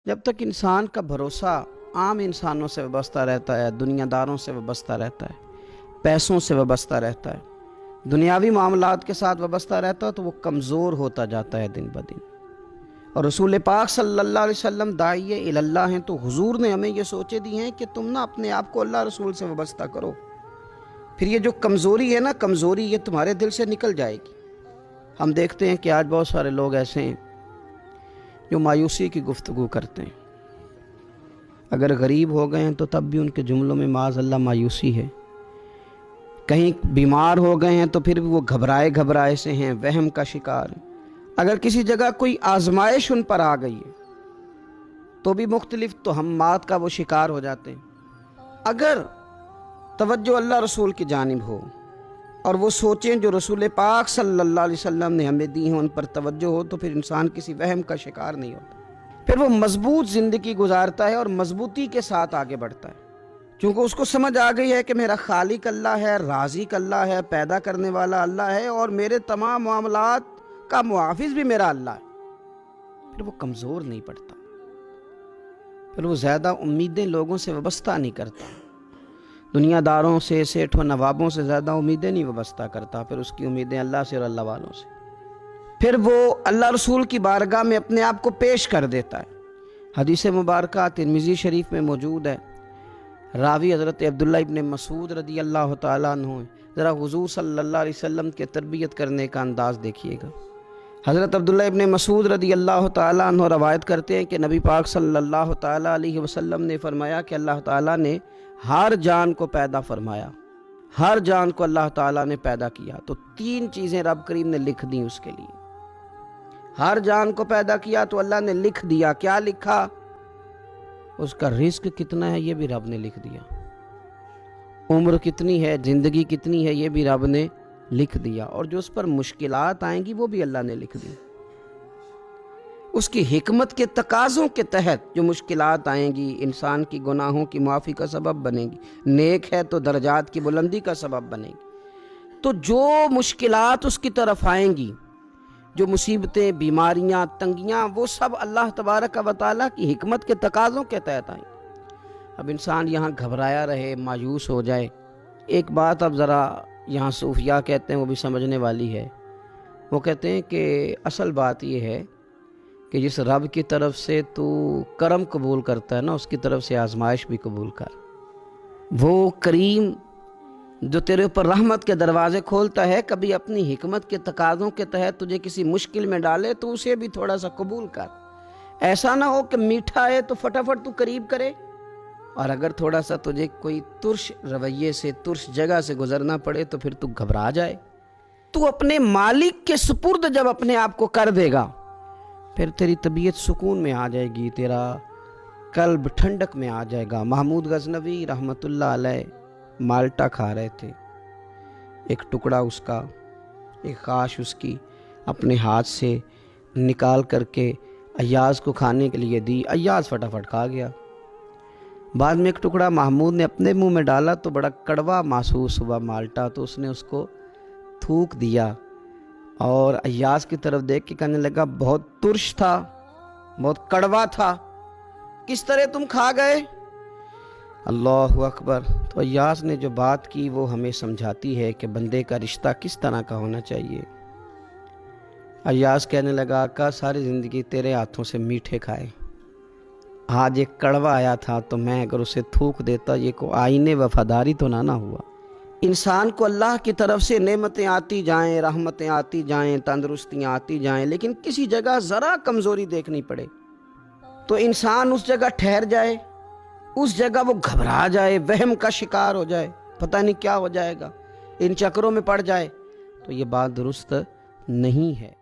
जब तक इंसान का भरोसा आम इंसानों से वाबस्ता रहता है, दुनियादारों से वाबस्ता रहता है, पैसों से वाबस्ता रहता है, दुनियावी मामलात के साथ वाबस्ता रहता है, तो वो कमज़ोर होता जाता है दिन ब दिन। और रसूल पाक सल्लल्लाहु अलैहि वसल्लम दाइए इल्लाह हैं, तो हुजूर ने हमें ये सोचे दी हैं कि तुम ना अपने आप को अल्लाह रसूल से वाबस्ता करो, फिर ये जो कमज़ोरी है ना, कमज़ोरी ये तुम्हारे दिल से निकल जाएगी। हम देखते हैं कि आज बहुत सारे लोग ऐसे हैं जो मायूसी की गुफ्तगू करते हैं। अगर गरीब हो गए हैं तो तब भी उनके जुमलों में माज़अल्लाह मायूसी है। कहीं बीमार हो गए हैं तो फिर भी वो घबराए घबराए से हैं, वहम का शिकार हैं। अगर किसी जगह कोई आजमाइश उन पर आ गई है तो भी मुख्तलिफ तोहम्मात का वो शिकार हो जाते हैं। अगर तवज्जो अल्लाह रसूल की जानिब हो और वो सोचें जो रसूल पाक सल्लल्लाहु अलैहि वसल्लम ने हमें दी हैं, उन पर तवज्जो हो, तो फिर इंसान किसी वहम का शिकार नहीं होता। फिर वो मजबूत ज़िंदगी गुजारता है और मजबूती के साथ आगे बढ़ता है, क्योंकि उसको समझ आ गई है कि मेरा खालिक अल्लाह है, राज़िक अल्लाह है, पैदा करने वाला अल्लाह है और मेरे तमाम मामलात का मुआफ़िज़ भी मेरा अल्लाह है। फिर वो कमज़ोर नहीं पड़ता, फिर वो ज़्यादा उम्मीदें लोगों से वाबस्ता नहीं करता, दुनियादारों से, सेठों नवाबों से ज़्यादा उम्मीदें नहीं वाबस्ता करता। फिर उसकी उम्मीदें अल्लाह से और अल्लाह वालों से। फिर वो अल्लाह रसूल की बारगाह में अपने आप को पेश कर देता है। हदीस मुबारका तिरमिज़ी शरीफ में मौजूद है। रावी हज़रत अब्दुल्लाह इब्न मसूद रदी अल्लाह तआला अन्हु। ज़रा हुज़ूर सल्लल्लाहु अलैहि वसल्लम के तरबियत करने का अंदाज़ देखिएगा। हज़रत अब्दुल्लाह इब्न मसूद रदी अल्लाह तआला अन्हु रवायत करते हैं कि नबी पाक सल्लल्लाहु तआला अलैहि वसल्लम ने फरमाया कि अल्लाह ताला ने हर जान को पैदा फरमाया, हर जान को अल्लाह ताला ने पैदा किया तो 3 चीज़ें रब करीम ने लिख दी उसके लिए। हर जान को पैदा किया तो अल्लाह ने लिख दिया। क्या लिखा? उसका रिस्क कितना है ये भी रब ने लिख दिया, उम्र कितनी है, ज़िंदगी कितनी है ये भी रब ने लिख दिया, और जो उस पर मुश्किलात आएंगी वो भी अल्लाह ने लिख दी। उसकी हिकमत के तकाज़ों के तहत जो मुश्किलात आएंगी इंसान की गुनाहों की माफ़ी का सबब बनेगी, नेक है तो दर्जात की बुलंदी का सबब बनेगी। तो जो मुश्किलात उसकी तरफ आएंगी, जो मुसीबतें, बीमारियां, तंगियां, वो सब अल्लाह तबारक व तआला की हिकमत के तकाज़ों के तहत आएंगी। अब इंसान यहाँ घबराया रहे, मायूस हो जाए। एक बात अब ज़रा यहाँ सूफिया कहते हैं, वो भी समझने वाली है। वो कहते हैं कि असल बात ये है कि जिस रब की तरफ से तू करम कबूल करता है ना, उसकी तरफ से आजमाइश भी कबूल कर। वो करीम जो तेरे ऊपर रहमत के दरवाज़े खोलता है, कभी अपनी हिकमत के तकाज़ों के तहत तुझे किसी मुश्किल में डाले तो उसे भी थोड़ा सा कबूल कर। ऐसा ना हो कि मीठा है तो फटाफट तू करीब करे, और अगर थोड़ा सा तुझे कोई तुर्श रवैये से, तुर्श जगह से गुजरना पड़े तो फिर तू घबरा जाए। तू अपने मालिक के सुपुर्द जब अपने आप को कर देगा, फिर तेरी तबीयत सुकून में आ जाएगी, तेरा कल्ब ठंडक में आ जाएगा। महमूद गज़नवी रहमतुल्लाह अलैह माल्टा खा रहे थे, एक टुकड़ा उसका, एक खाश उसकी अपने हाथ से निकाल करके अय्याज़ को खाने के लिए दी। अय्याज़ फटाफट खा गया। बाद में एक टुकड़ा महमूद ने अपने मुंह में डाला तो बड़ा कड़वा महसूस हुआ माल्टा, तो उसने उसको थूक दिया और अय्याज़ की तरफ देख के कहने लगा, बहुत तुर्श था, बहुत कड़वा था, किस तरह तुम खा गए? अल्लाहु अकबर। तो अय्याज़ ने जो बात की वो हमें समझाती है कि बंदे का रिश्ता किस तरह का होना चाहिए। अय्याज़ कहने लगा, आका सारी ज़िंदगी तेरे हाथों से मीठे खाए, आज एक कड़वा आया था तो मैं अगर उसे थूक देता, ये को आईने वफादारी तो ना हुआ। इंसान को अल्लाह की तरफ से नेमतें आती जाएं, रहमतें आती जाएं, तंदुरुस्तियाँ आती जाएं, लेकिन किसी जगह ज़रा कमज़ोरी देखनी पड़े तो इंसान उस जगह ठहर जाए, उस जगह वो घबरा जाए, वहम का शिकार हो जाए, पता नहीं क्या हो जाएगा, इन चक्करों में पड़ जाए, तो ये बात दुरुस्त नहीं है।